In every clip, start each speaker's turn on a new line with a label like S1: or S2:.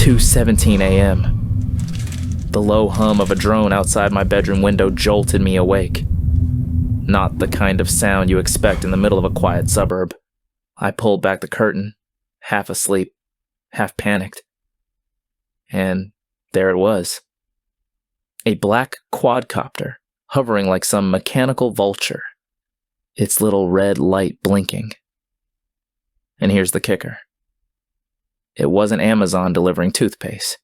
S1: 2:17 a.m. The low hum of a drone outside my bedroom window jolted me awake. Not the kind of sound you expect in the middle of a quiet suburb. I pulled back the curtain, half asleep, half panicked. And there it was. A black quadcopter, hovering like some mechanical vulture, its little red light blinking. And here's the kicker. It wasn't Amazon delivering toothpaste.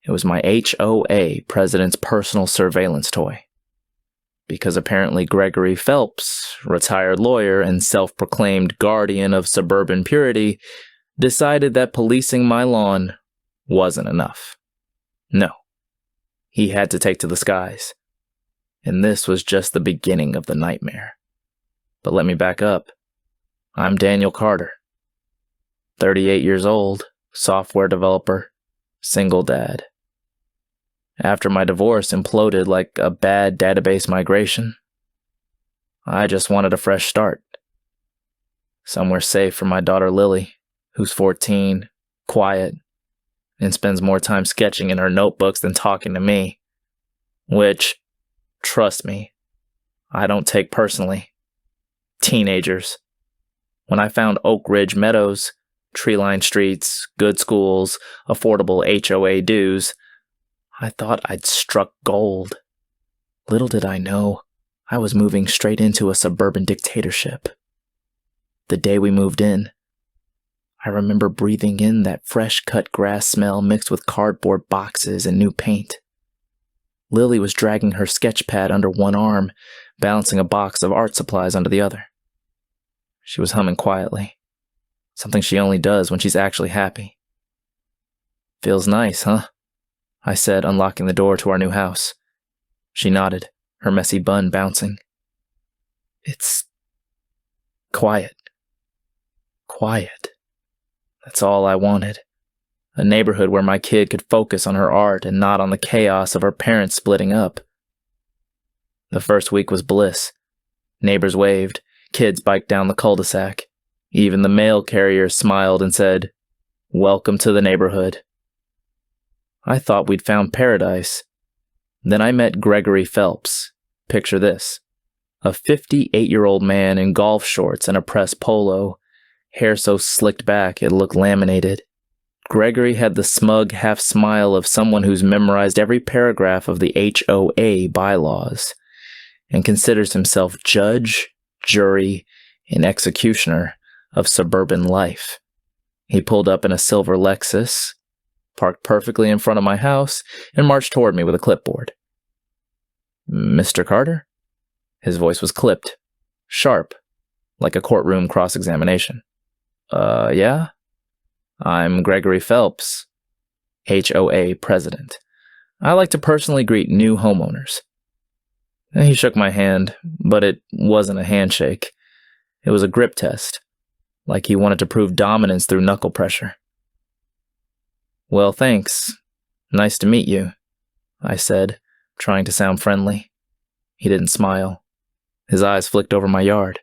S1: It was my HOA president's personal surveillance toy. Because apparently Gregory Phelps, retired lawyer and self-proclaimed guardian of suburban purity, decided that policing my lawn wasn't enough. No. He had to take to the skies. And this was just the beginning of the nightmare. But let me back up. I'm Daniel Carter. 38 years old, software developer, single dad. After my divorce imploded like a bad database migration, I just wanted a fresh start. Somewhere safe for my daughter Lily, who's 14, quiet, and spends more time sketching in her notebooks than talking to me. Which, trust me, I don't take personally. Teenagers. When I found Oak Ridge Meadows, tree-lined streets, good schools, affordable HOA dues, I thought I'd struck gold. Little did I know, I was moving straight into a suburban dictatorship. The day we moved in, I remember breathing in that fresh-cut grass smell mixed with cardboard boxes and new paint. Lily was dragging her sketch pad under one arm, balancing a box of art supplies under the other. She was humming quietly, something she only does when she's actually happy. Feels nice, huh? I said, unlocking the door to our new house. She nodded, her messy bun bouncing. It's quiet. Quiet. That's all I wanted. A neighborhood where my kid could focus on her art and not on the chaos of her parents splitting up. The first week was bliss. Neighbors waved, kids biked down the cul-de-sac. Even the mail carrier smiled and said, "Welcome to the neighborhood." I thought we'd found paradise. Then I met Gregory Phelps. Picture this. A 58-year-old man in golf shorts and a pressed polo, hair so slicked back it looked laminated. Gregory had the smug half-smile of someone who's memorized every paragraph of the HOA bylaws and considers himself judge, jury, and executioner of suburban life. He pulled up in a silver Lexus, parked perfectly in front of my house, and marched toward me with a clipboard. "Mr. Carter?" His voice was clipped, sharp, like a courtroom cross-examination. Yeah? I'm Gregory Phelps, HOA president. I like to personally greet new homeowners." He shook my hand, but it wasn't a handshake. It was a grip test, like he wanted to prove dominance through knuckle pressure. "Well, thanks. Nice to meet you," I said, trying to sound friendly. He didn't smile. His eyes flicked over my yard.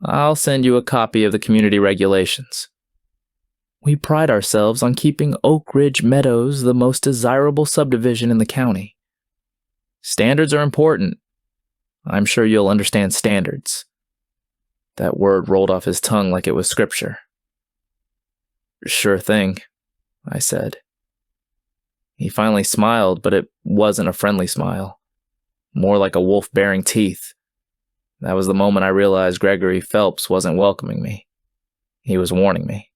S1: "I'll send you a copy of the community regulations. We pride ourselves on keeping Oak Ridge Meadows the most desirable subdivision in the county. Standards are important. I'm sure you'll understand standards." That word rolled off his tongue like it was scripture. "Sure thing," I said. He finally smiled, but it wasn't a friendly smile. More like a wolf baring teeth. That was the moment I realized Gregory Phelps wasn't welcoming me. He was warning me.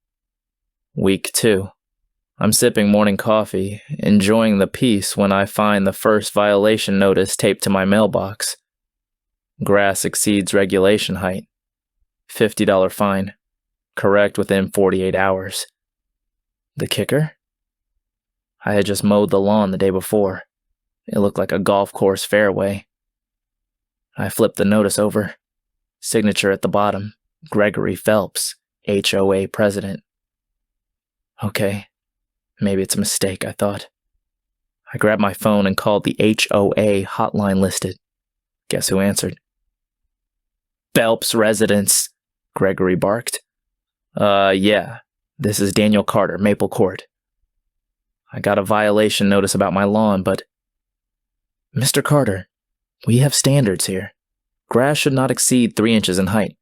S1: Week 2. I'm sipping morning coffee, enjoying the peace when I find the first violation notice taped to my mailbox. Grass exceeds regulation height. $50 fine. Correct within 48 hours. The kicker? I had just mowed the lawn the day before. It looked like a golf course fairway. I flipped the notice over. Signature at the bottom. Gregory Phelps, HOA president. Okay, maybe it's a mistake, I thought. I grabbed my phone and called the HOA hotline listed. Guess who answered? "Phelps residence," Gregory barked. Yeah, this is Daniel Carter, Maple Court. I got a violation notice about my lawn, but... Mr. Carter, we have standards here. Grass should not exceed 3 inches in height.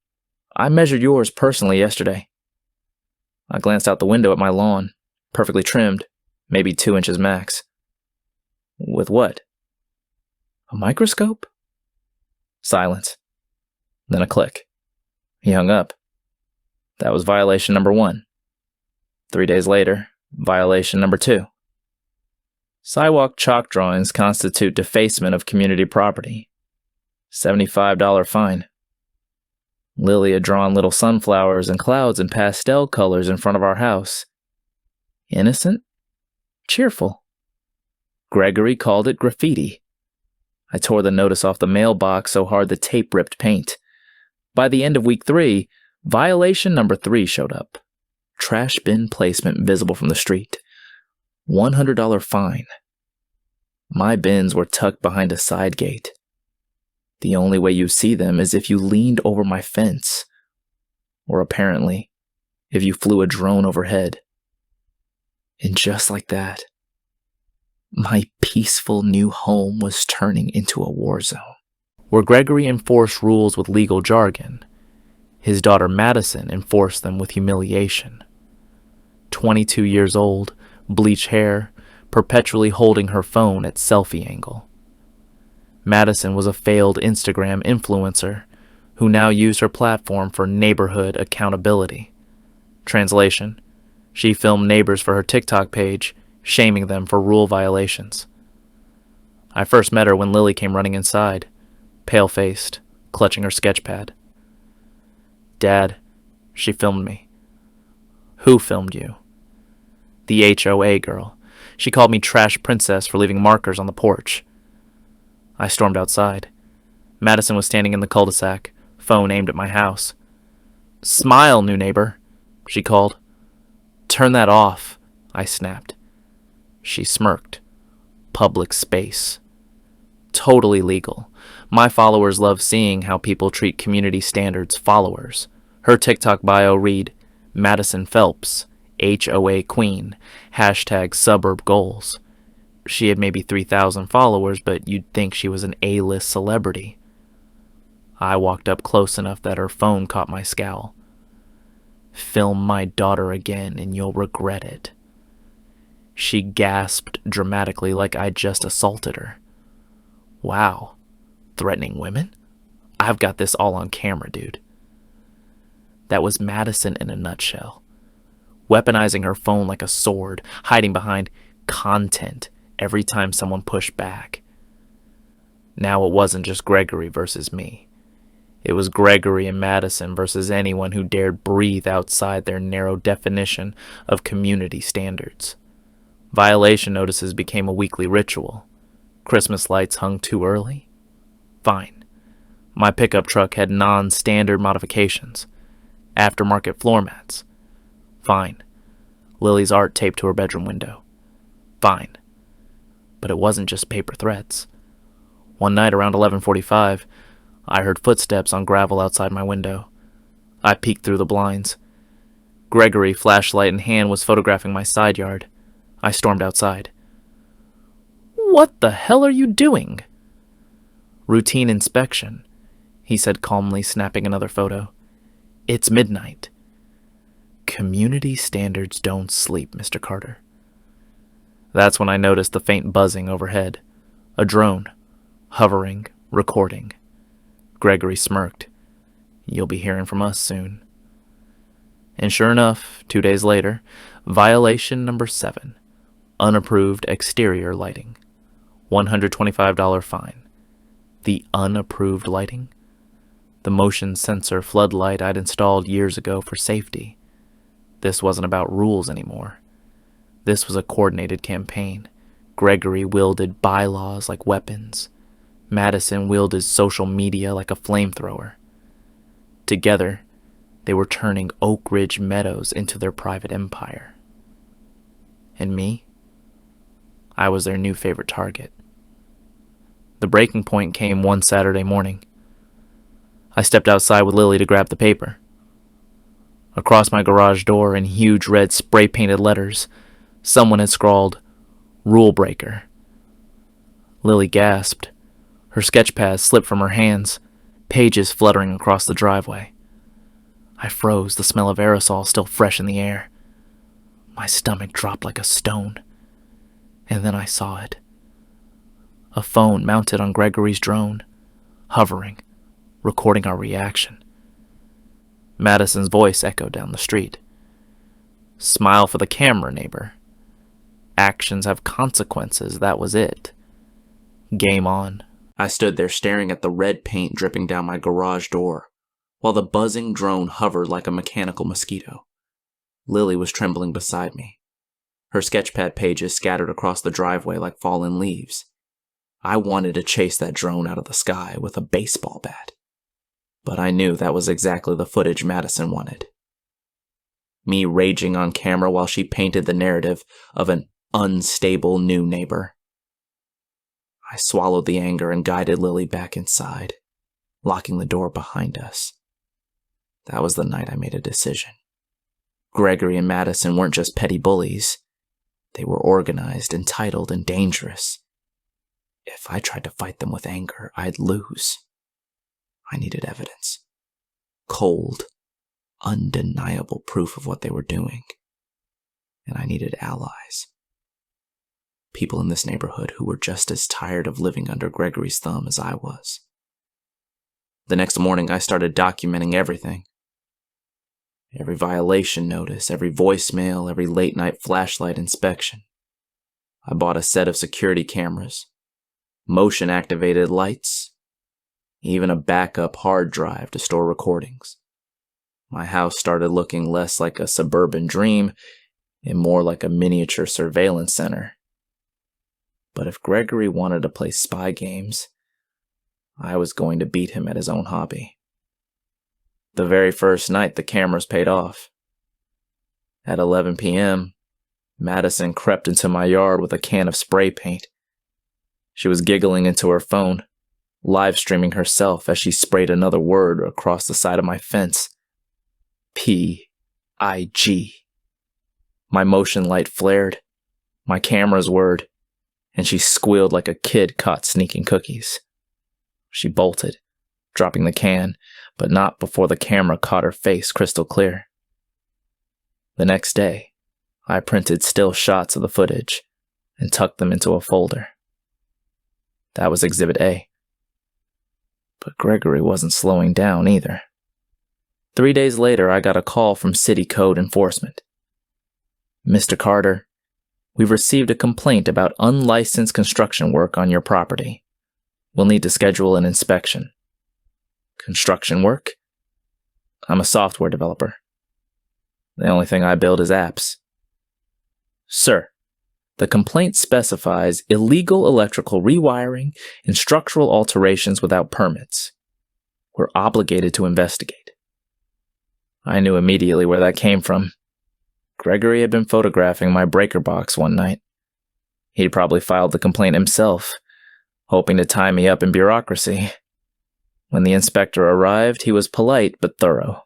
S1: I measured yours personally yesterday. I glanced out the window at my lawn, perfectly trimmed, maybe 2 inches max. With what? A microscope? Silence. Then a click. He hung up. That was violation number 1. 3 days later, violation number 2. Sidewalk chalk drawings constitute defacement of community property. $75 fine. Lily had drawn little sunflowers and clouds in pastel colors in front of our house. Innocent? Cheerful. Gregory called it graffiti. I tore the notice off the mailbox so hard the tape ripped paint. By the end of week 3, violation number 3 showed up. Trash bin placement visible from the street. $100 fine. My bins were tucked behind a side gate. The only way you see them is if you leaned over my fence, or apparently, if you flew a drone overhead. And just like that, my peaceful new home was turning into a war zone. Where Gregory enforced rules with legal jargon, his daughter Madison enforced them with humiliation. 22 years old, bleached hair, perpetually holding her phone at selfie angle. Madison was a failed Instagram influencer who now used her platform for neighborhood accountability. Translation: she filmed neighbors for her TikTok page, shaming them for rule violations. I first met her when Lily came running inside, pale-faced, clutching her sketch pad. Dad, she filmed me. Who filmed you? The HOA girl. She called me trash princess for leaving markers on the porch. I stormed outside. Madison was standing in the cul-de-sac, phone aimed at my house. Smile, new neighbor, she called. Turn that off, I snapped. She smirked. Public space. Totally legal. My followers love seeing how people treat community standards followers. Her TikTok bio read, Madison Phelps, HOA Queen, #suburb goals. She had maybe 3,000 followers, but you'd think she was an A-list celebrity. I walked up close enough that her phone caught my scowl. Film my daughter again and you'll regret it. She gasped dramatically like I'd just assaulted her. Wow, threatening women? I've got this all on camera, dude. That was Madison in a nutshell. Weaponizing her phone like a sword, hiding behind content every time someone pushed back. Now it wasn't just Gregory versus me. It was Gregory and Madison versus anyone who dared breathe outside their narrow definition of community standards. Violation notices became a weekly ritual. Christmas lights hung too early? Fine. My pickup truck had non-standard modifications. Aftermarket floor mats. Fine. Lily's art taped to her bedroom window. Fine. But it wasn't just paper threats. One night around 11:45, I heard footsteps on gravel outside my window. I peeked through the blinds. Gregory, flashlight in hand, was photographing my side yard. I stormed outside. What the hell are you doing? Routine inspection, he said calmly, snapping another photo. It's midnight. Community standards don't sleep, Mr. Carter. That's when I noticed the faint buzzing overhead. A drone, hovering, recording. Gregory smirked. You'll be hearing from us soon. And sure enough, 2 days later, violation number 7. Unapproved exterior lighting. $125 fine. The unapproved lighting? The motion sensor floodlight I'd installed years ago for safety. This wasn't about rules anymore. This was a coordinated campaign. Gregory wielded bylaws like weapons. Madison wielded social media like a flamethrower. Together, they were turning Oak Ridge Meadows into their private empire. And me? I was their new favorite target. The breaking point came one Saturday morning. I stepped outside with Lily to grab the paper. Across my garage door in huge red spray-painted letters, someone had scrawled, Rule breaker. Lily gasped. Her sketchpad slipped from her hands, pages fluttering across the driveway. I froze, the smell of aerosol still fresh in the air. My stomach dropped like a stone. And then I saw it. A phone mounted on Gregory's drone, hovering, recording our reaction. Madison's voice echoed down the street. Smile for the camera, neighbor. Actions have consequences, that was it. Game on. I stood there staring at the red paint dripping down my garage door, while the buzzing drone hovered like a mechanical mosquito. Lily was trembling beside me. Her sketchpad pages scattered across the driveway like fallen leaves. I wanted to chase that drone out of the sky with a baseball bat. But I knew that was exactly the footage Madison wanted. Me raging on camera while she painted the narrative of an unstable new neighbor. I swallowed the anger and guided Lily back inside, locking the door behind us. That was the night I made a decision. Gregory and Madison weren't just petty bullies. They were organized, entitled, and dangerous. If I tried to fight them with anger, I'd lose. I needed evidence. Cold, undeniable proof of what they were doing. And I needed allies. People in this neighborhood who were just as tired of living under Gregory's thumb as I was. The next morning, I started documenting everything. Every violation notice, every voicemail, every late-night flashlight inspection. I bought a set of security cameras, motion-activated lights, even a backup hard drive to store recordings. My house started looking less like a suburban dream and more like a miniature surveillance center. But if Gregory wanted to play spy games, I was going to beat him at his own hobby. The very first night, the cameras paid off. At 11 p.m., Madison crept into my yard with a can of spray paint. She was giggling into her phone, live streaming herself as she sprayed another word across the side of my fence. P-I-G. My motion light flared, my camera's word, and she squealed like a kid caught sneaking cookies. She bolted, dropping the can, but not before the camera caught her face crystal clear. The next day, I printed still shots of the footage and tucked them into a folder. That was Exhibit A. But Gregory wasn't slowing down either. 3 days later, I got a call from City Code Enforcement. Mr. Carter, we've received a complaint about unlicensed construction work on your property. We'll need to schedule an inspection. Construction work? I'm a software developer. The only thing I build is apps. Sir, the complaint specifies illegal electrical rewiring and structural alterations without permits. We're obligated to investigate. I knew immediately where that came from. Gregory had been photographing my breaker box one night. He'd probably filed the complaint himself, hoping to tie me up in bureaucracy. When the inspector arrived, he was polite but thorough,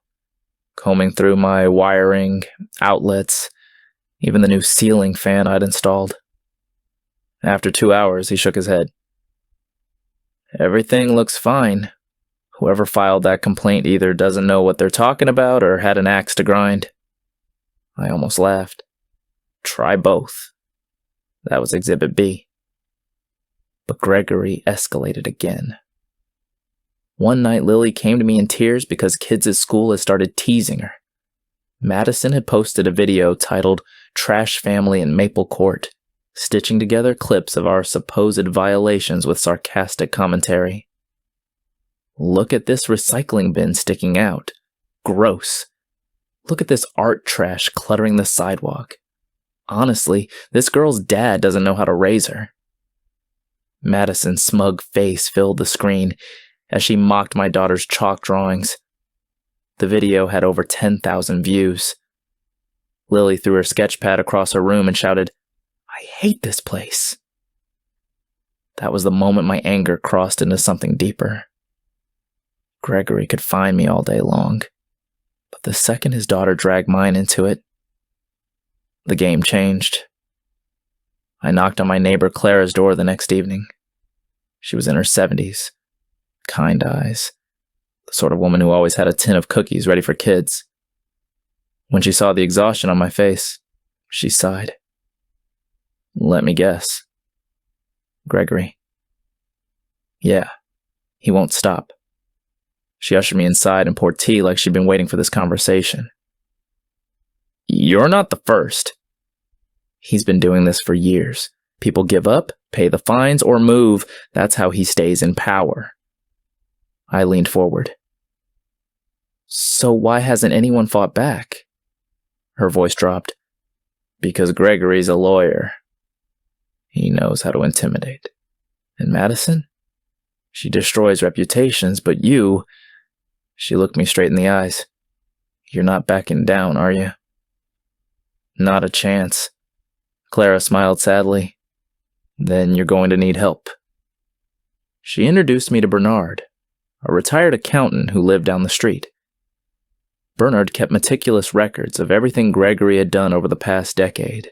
S1: combing through my wiring, outlets, even the new ceiling fan I'd installed. After 2 hours, he shook his head. Everything looks fine. Whoever filed that complaint either doesn't know what they're talking about or had an axe to grind. I almost laughed. Try both. That was Exhibit B. But Gregory escalated again. One night, Lily came to me in tears because kids at school had started teasing her. Madison had posted a video titled Trash Family in Maple Court, stitching together clips of our supposed violations with sarcastic commentary. Look at this recycling bin sticking out. Gross. Look at this art trash cluttering the sidewalk. Honestly, this girl's dad doesn't know how to raise her. Madison's smug face filled the screen as she mocked my daughter's chalk drawings. The video had over 10,000 views. Lily threw her sketchpad across her room and shouted, "I hate this place." That was the moment my anger crossed into something deeper. Gregory could find me all day long, but the second his daughter dragged mine into it, the game changed. I knocked on my neighbor Clara's door the next evening. She was in her 70s, kind eyes, the sort of woman who always had a tin of cookies ready for kids. When she saw the exhaustion on my face, she sighed. Let me guess. Gregory. Yeah, he won't stop. She ushered me inside and poured tea like she'd been waiting for this conversation. You're not the first. He's been doing this for years. People give up, pay the fines, or move. That's how he stays in power. I leaned forward. So why hasn't anyone fought back? Her voice dropped. Because Gregory's a lawyer. He knows how to intimidate. And Madison? She destroys reputations, but you... She looked me straight in the eyes. You're not backing down, are you? Not a chance. Clara smiled sadly. Then you're going to need help. She introduced me to Bernard, a retired accountant who lived down the street. Bernard kept meticulous records of everything Gregory had done over the past decade.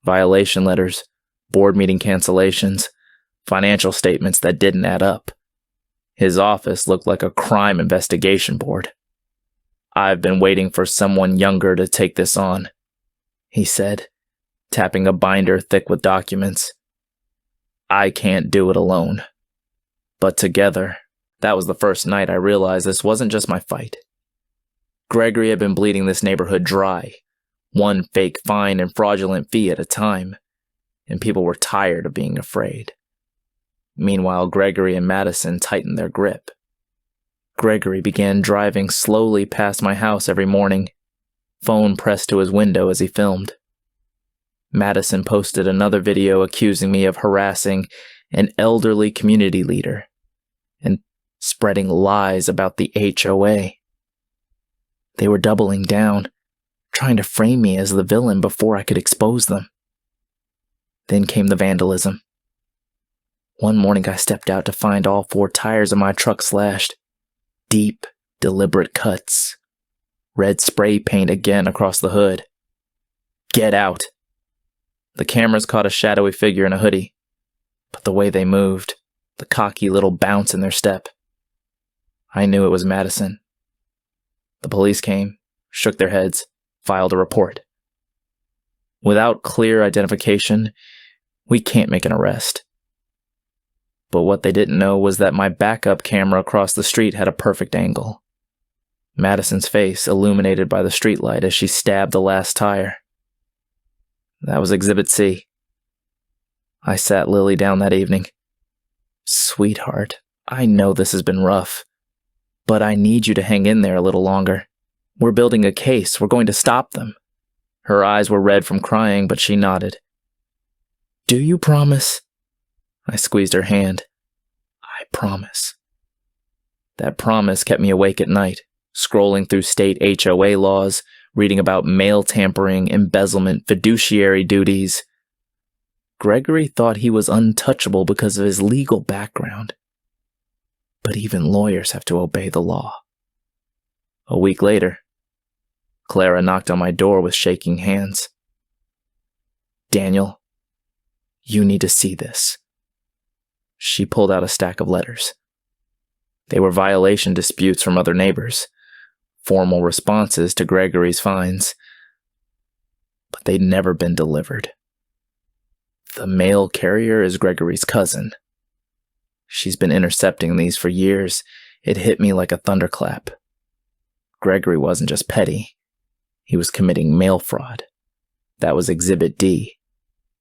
S1: Violation letters, board meeting cancellations, financial statements that didn't add up. His office looked like a crime investigation board. I've been waiting for someone younger to take this on, he said, tapping a binder thick with documents. I can't do it alone. But together, that was the first night I realized this wasn't just my fight. Gregory had been bleeding this neighborhood dry, one fake fine and fraudulent fee at a time, and people were tired of being afraid. Meanwhile, Gregory and Madison tightened their grip. Gregory began driving slowly past my house every morning, phone pressed to his window as he filmed. Madison posted another video accusing me of harassing an elderly community leader and spreading lies about the HOA. They were doubling down, trying to frame me as the villain before I could expose them. Then came the vandalism. One morning I stepped out to find all 4 tires of my truck slashed. Deep, deliberate cuts. Red spray paint again across the hood. Get out! The cameras caught a shadowy figure in a hoodie, but the way they moved, the cocky little bounce in their step, I knew it was Madison. The police came, shook their heads, filed a report. Without clear identification, we can't make an arrest. But what they didn't know was that my backup camera across the street had a perfect angle. Madison's face illuminated by the streetlight as she stabbed the last tire. That was Exhibit C. I sat Lily down that evening. Sweetheart, I know this has been rough, but I need you to hang in there a little longer. We're building a case. We're going to stop them. Her eyes were red from crying, but she nodded. Do you promise? I squeezed her hand. I promise. That promise kept me awake at night, scrolling through state HOA laws, reading about mail tampering, embezzlement, fiduciary duties. Gregory thought he was untouchable because of his legal background. But even lawyers have to obey the law. A week later, Clara knocked on my door with shaking hands. Daniel, you need to see this. She pulled out a stack of letters. They were violation disputes from other neighbors, formal responses to Gregory's fines, but they'd never been delivered. The mail carrier is Gregory's cousin. She's been intercepting these for years. It hit me like a thunderclap. Gregory wasn't just petty. He was committing mail fraud. That was Exhibit D.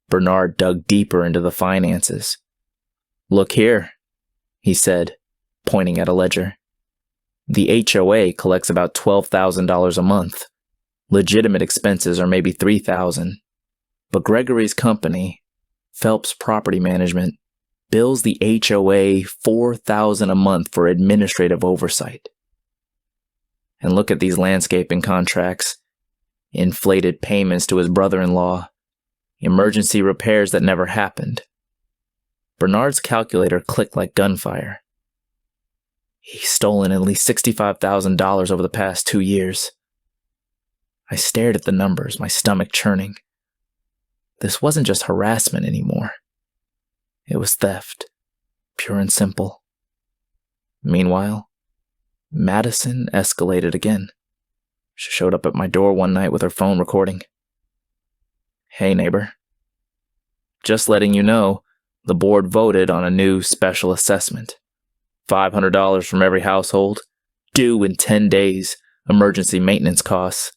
S1: Bernard dug deeper into the finances. Look here, he said, pointing at a ledger. The HOA collects about $12,000 a month. Legitimate expenses are maybe $3,000. But Gregory's company, Phelps Property Management, bills the HOA $4,000 a month for administrative oversight. And look at these landscaping contracts. Inflated payments to his brother-in-law. Emergency repairs that never happened. Bernard's calculator clicked like gunfire. He's stolen at least $65,000 over the past 2 years. I stared at the numbers, my stomach churning. This wasn't just harassment anymore. It was theft, pure and simple. Meanwhile, Madison escalated again. She showed up at my door one night with her phone recording. "Hey, neighbor. Just letting you know, the board voted on a new special assessment. $500 from every household, due in 10 days, emergency maintenance costs."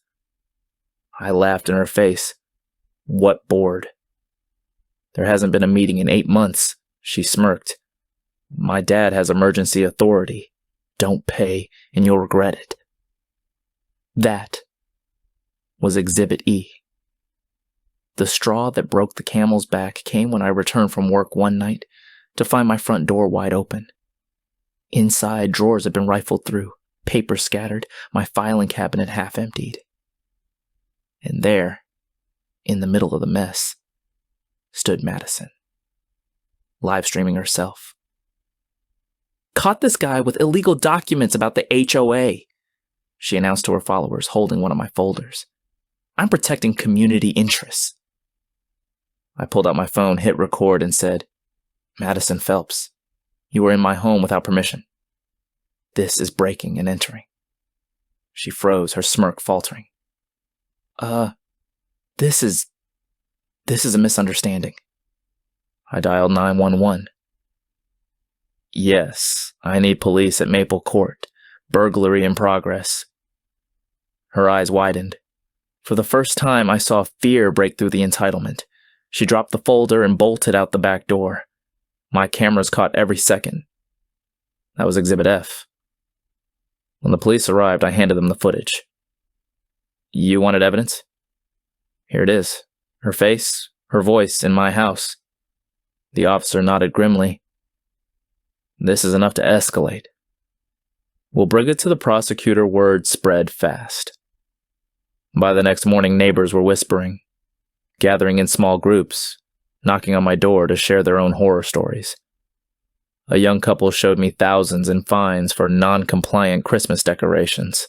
S1: I laughed in her face. "What board?" "There hasn't been a meeting in 8 months," she smirked. "My dad has emergency authority. Don't pay, and you'll regret it." That was Exhibit E. The straw that broke the camel's back came when I returned from work one night to find my front door wide open. Inside, drawers had been rifled through, paper scattered, my filing cabinet half emptied. And there, in the middle of the mess, stood Madison, live streaming herself. "Caught this guy with illegal documents about the HOA," she announced to her followers, holding one of my folders. "I'm protecting community interests." I pulled out my phone, hit record, and said, "Madison Phelps, you were in my home without permission. This is breaking and entering." She froze, her smirk faltering. This is a misunderstanding." I dialed 911. "Yes, I need police at Maple Court. Burglary in progress." Her eyes widened. For the first time, I saw fear break through the entitlement. She dropped the folder and bolted out the back door. My cameras caught every second. That was Exhibit F. When the police arrived, I handed them the footage. "You wanted evidence? Here it is. Her face, her voice in my house." The officer nodded grimly. "This is enough to escalate. We'll bring it to the prosecutor." Word spread fast. By the next morning, neighbors were whispering, gathering in small groups, knocking on my door to share their own horror stories. A young couple showed me thousands in fines for non-compliant Christmas decorations.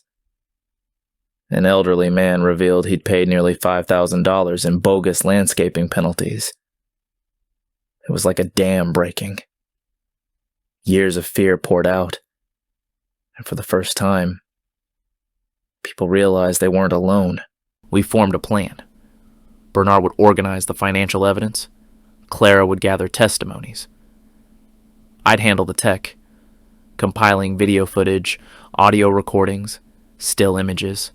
S1: An elderly man revealed he'd paid nearly $5,000 in bogus landscaping penalties. It was like a dam breaking. Years of fear poured out, and for the first time, people realized they weren't alone. We formed a plan. Bernard would organize the financial evidence. Clara would gather testimonies. I'd handle the tech, compiling video footage, audio recordings, still images,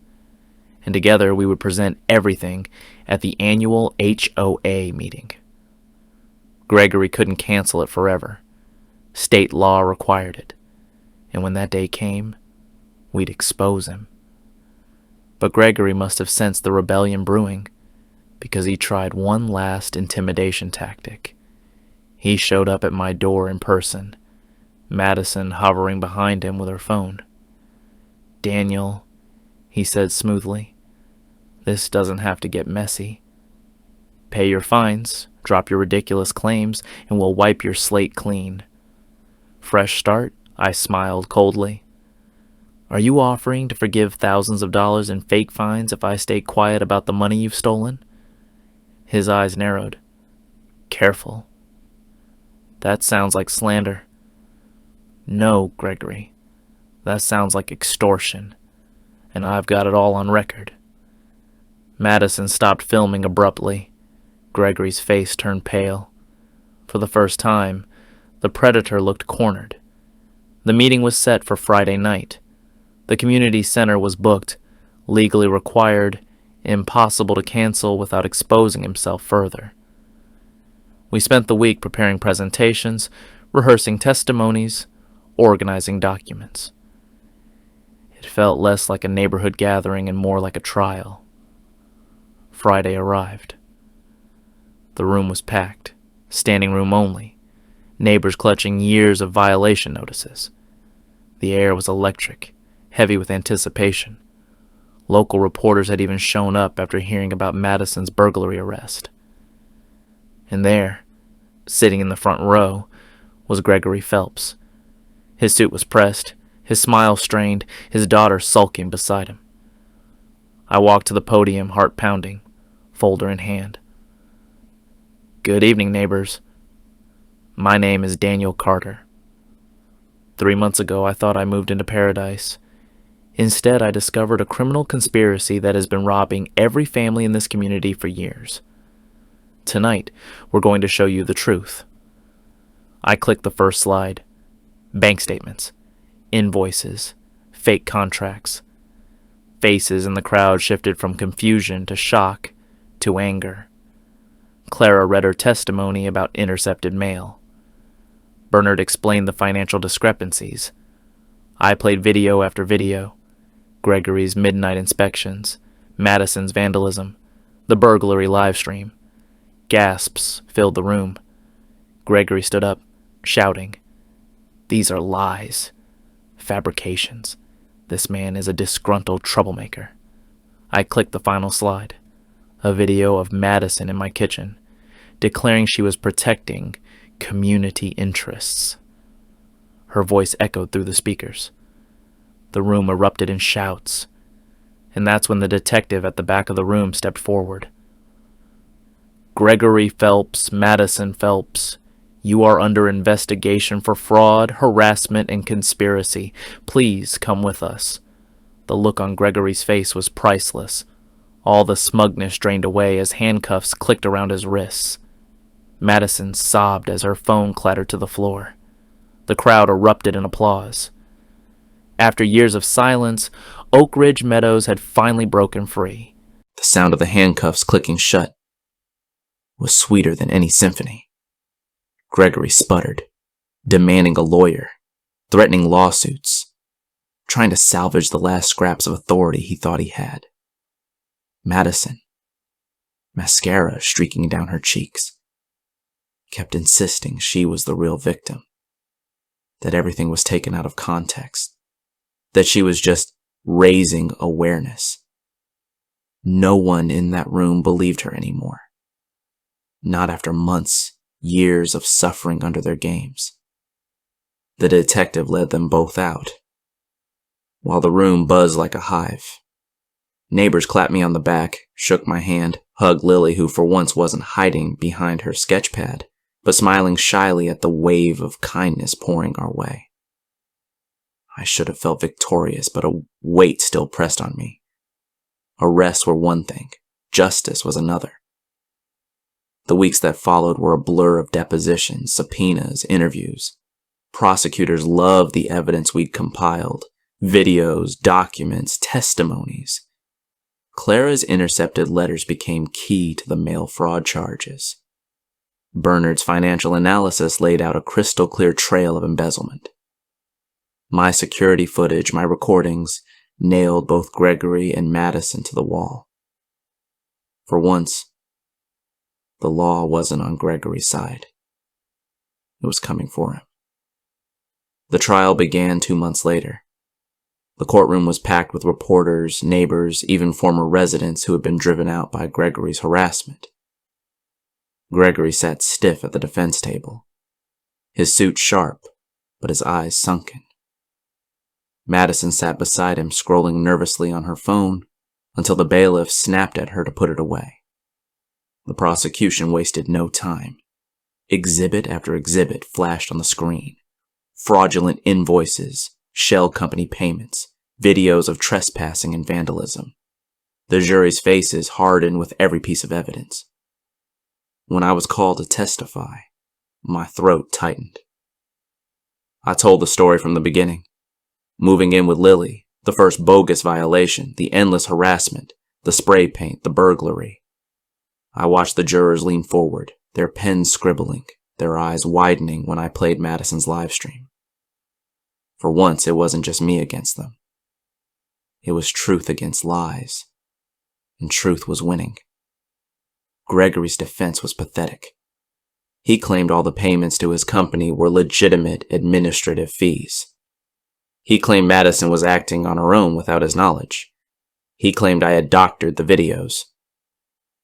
S1: and together we would present everything at the annual HOA meeting. Gregory couldn't cancel it forever. State law required it, and when that day came, we'd expose him. But Gregory must have sensed the rebellion brewing, because he tried one last intimidation tactic. He showed up at my door in person, Madison hovering behind him with her phone. "Daniel," he said smoothly, "this doesn't have to get messy. Pay your fines, drop your ridiculous claims, and we'll wipe your slate clean." "Fresh start?" I smiled coldly. "Are you offering to forgive thousands of dollars in fake fines if I stay quiet about the money you've stolen?" His eyes narrowed. "Careful. That sounds like slander." "No, Gregory. That sounds like extortion, and I've got it all on record." Madison stopped filming abruptly. Gregory's face turned pale. For the first time, the predator looked cornered. The meeting was set for Friday night. The community center was booked, legally required, impossible to cancel without exposing himself further. We spent the week preparing presentations, rehearsing testimonies, organizing documents. It felt less like a neighborhood gathering and more like a trial. Friday arrived. The room was packed, standing room only, neighbors clutching years of violation notices. The air was electric, heavy with anticipation. Local reporters had even shown up after hearing about Madison's burglary arrest. And there, sitting in the front row, was Gregory Phelps. His suit was pressed, his smile strained, his daughter sulking beside him. I walked to the podium, heart pounding, folder in hand. Good evening, neighbors. My name is Daniel Carter. 3 months ago, I thought I moved into paradise. Instead, I discovered a criminal conspiracy that has been robbing every family in this community for years. Tonight, we're going to show you the truth. I clicked the first slide. Bank statements, invoices, fake contracts. Faces in the crowd shifted from confusion to shock to anger. Clara read her testimony about intercepted mail. Bernard explained the financial discrepancies. I played video after video. Gregory's midnight inspections, Madison's vandalism, the burglary livestream. Gasps filled the room. Gregory stood up, shouting, "These are lies, fabrications. This man is a disgruntled troublemaker." I clicked the final slide, a video of Madison in my kitchen, declaring she was protecting community interests. Her voice echoed through the speakers. The room erupted in shouts, and that's when the detective at the back of the room stepped forward. "Gregory Phelps, Madison Phelps, you are under investigation for fraud, harassment, and conspiracy. Please come with us." The look on Gregory's face was priceless. All the smugness drained away as handcuffs clicked around his wrists. Madison sobbed as her phone clattered to the floor. The crowd erupted in applause. After years of silence, Oak Ridge Meadows had finally broken free. The sound of the handcuffs clicking shut was sweeter than any symphony. Gregory sputtered, demanding a lawyer, threatening lawsuits, trying to salvage the last scraps of authority he thought he had. Madison, mascara streaking down her cheeks, kept insisting she was the real victim, that everything was taken out of context, that she was just raising awareness. No one in that room believed her anymore. Not after months, years of suffering under their games. The detective led them both out, while the room buzzed like a hive. Neighbors clapped me on the back, shook my hand, hugged Lily, who for once wasn't hiding behind her sketch pad, but smiling shyly at the wave of kindness pouring our way. I should have felt victorious, but a weight still pressed on me. Arrests were one thing, justice was another. The weeks that followed were a blur of depositions, subpoenas, interviews. Prosecutors loved the evidence we'd compiled, videos, documents, testimonies. Clara's intercepted letters became key to the mail fraud charges. Bernard's financial analysis laid out a crystal clear trail of embezzlement. My security footage, my recordings, nailed both Gregory and Madison to the wall. For once, the law wasn't on Gregory's side. It was coming for him. The trial began 2 months later. The courtroom was packed with reporters, neighbors, even former residents who had been driven out by Gregory's harassment. Gregory sat stiff at the defense table, his suit sharp, but his eyes sunken. Madison sat beside him, scrolling nervously on her phone until the bailiff snapped at her to put it away. The prosecution wasted no time. Exhibit after exhibit flashed on the screen. Fraudulent invoices, shell company payments, videos of trespassing and vandalism. The jury's faces hardened with every piece of evidence. When I was called to testify, my throat tightened. I told the story from the beginning. Moving in with Lily, the first bogus violation, the endless harassment, the spray paint, the burglary. I watched the jurors lean forward, their pens scribbling, their eyes widening when I played Madison's live stream. For once, it wasn't just me against them. It was truth against lies, and truth was winning. Gregory's defense was pathetic. He claimed all the payments to his company were legitimate administrative fees. He claimed Madison was acting on her own without his knowledge. He claimed I had doctored the videos.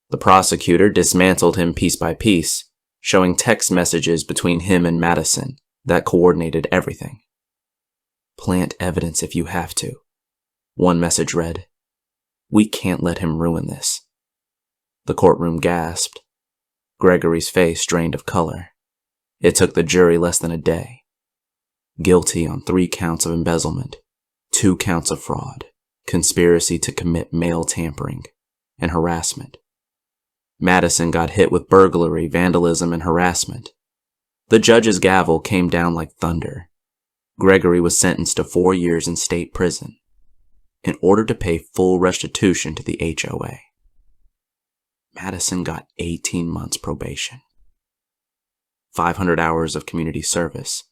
S1: The prosecutor dismantled him piece by piece, showing text messages between him and Madison that coordinated everything. "Plant evidence if you have to," one message read. "We can't let him ruin this." The courtroom gasped.
S2: Gregory's face drained of color. It took the jury less than a day. Guilty on 3 counts of embezzlement, 2 counts of fraud, conspiracy to commit mail tampering, and harassment. Madison got hit with burglary, vandalism, and harassment. The judge's gavel came down like thunder. Gregory was sentenced to 4 years in state prison in order to pay full restitution to the HOA. Madison got 18 months probation, 500 hours of community service,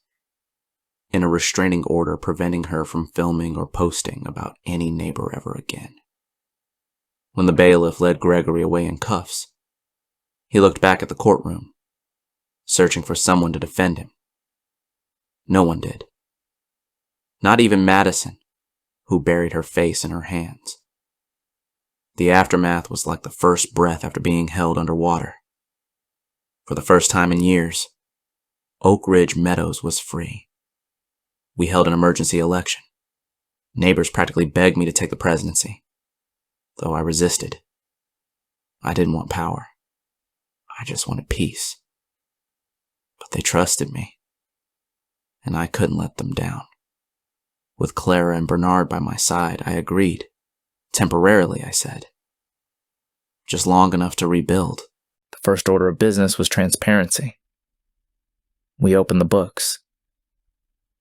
S2: and a restraining order preventing her from filming or posting about any neighbor ever again. When the bailiff led Gregory away in cuffs, he looked back at the courtroom, searching for someone to defend him. No one did. Not even Madison, who buried her face in her hands. The aftermath was like the first breath after being held underwater. For the first time in years, Oak Ridge Meadows was free. We held an emergency election. Neighbors practically begged me to take the presidency, though I resisted. I didn't want power. I just wanted peace. But they trusted me, and I couldn't let them down. With Clara and Bernard by my side, I agreed. Temporarily, I said. Just long enough to rebuild.
S1: The first order of business was transparency. We opened the books.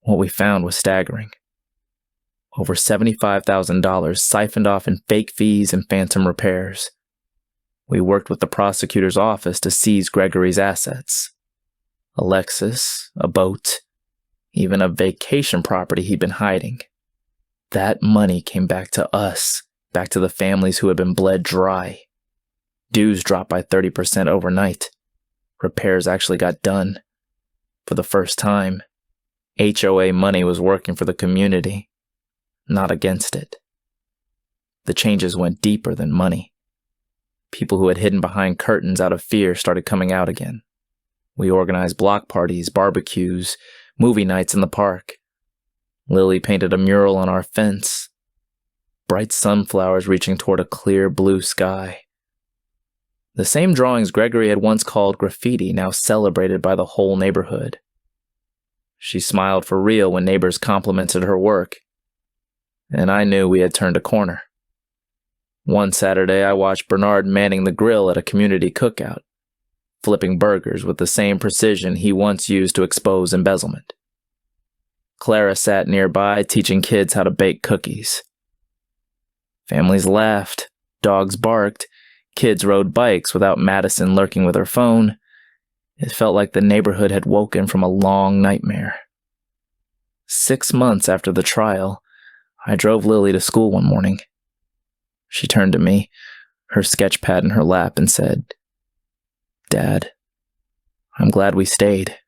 S1: What we found was staggering. Over $75,000 siphoned off in fake fees and phantom repairs. We worked with the prosecutor's office to seize Gregory's assets. A Lexus, a boat, even a vacation property he'd been hiding. That money came back to us, back to the families who had been bled dry. Dues dropped by 30% overnight. Repairs actually got done. For the first time, HOA money was working for the community, not against it. The changes went deeper than money. People who had hidden behind curtains out of fear started coming out again. We organized block parties, barbecues, movie nights in the park. Lily painted a mural on our fence. Bright sunflowers reaching toward a clear blue sky. The same drawings Gregory had once called graffiti, now celebrated by the whole neighborhood. She smiled for real when neighbors complimented her work, and I knew we had turned a corner. One Saturday, I watched Bernard manning the grill at a community cookout, flipping burgers with the same precision he once used to expose embezzlement. Clara sat nearby, teaching kids how to bake cookies. Families laughed, dogs barked, kids rode bikes without Madison lurking with her phone. It felt like the neighborhood had woken from a long nightmare. 6 months after the trial, I drove Lily to school one morning. She turned to me, her sketch pad in her lap, and said, "Dad, I'm glad we stayed."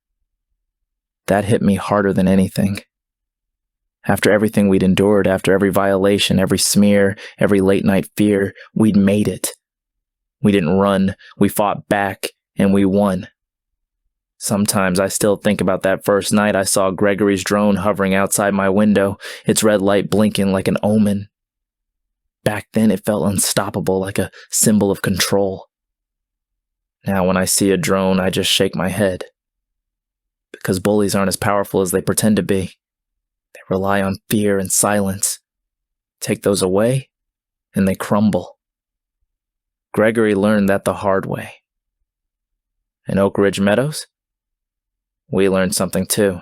S1: That hit me harder than anything. After everything we'd endured, after every violation, every smear, every late-night fear, we'd made it. We didn't run, we fought back, and we won. Sometimes I still think about that first night I saw Gregory's drone hovering outside my window, its red light blinking like an omen. Back then it felt unstoppable, like a symbol of control. Now when I see a drone, I just shake my head. Because bullies aren't as powerful as they pretend to be. They rely on fear and silence. Take those away, and they crumble. Gregory learned that the hard way. In Oak Ridge Meadows, we learned something too.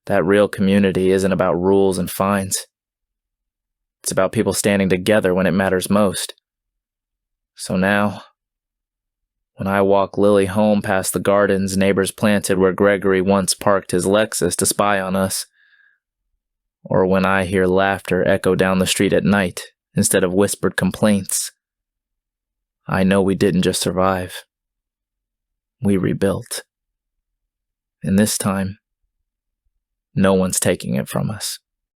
S1: That real community isn't about rules and fines. It's about people standing together when it matters most. So now, when I walk Lily home past the gardens neighbors planted where Gregory once parked his Lexus to spy on us, or when I hear laughter echo down the street at night instead of whispered complaints, I know we didn't just survive. We rebuilt. And this time, no one's taking it from us.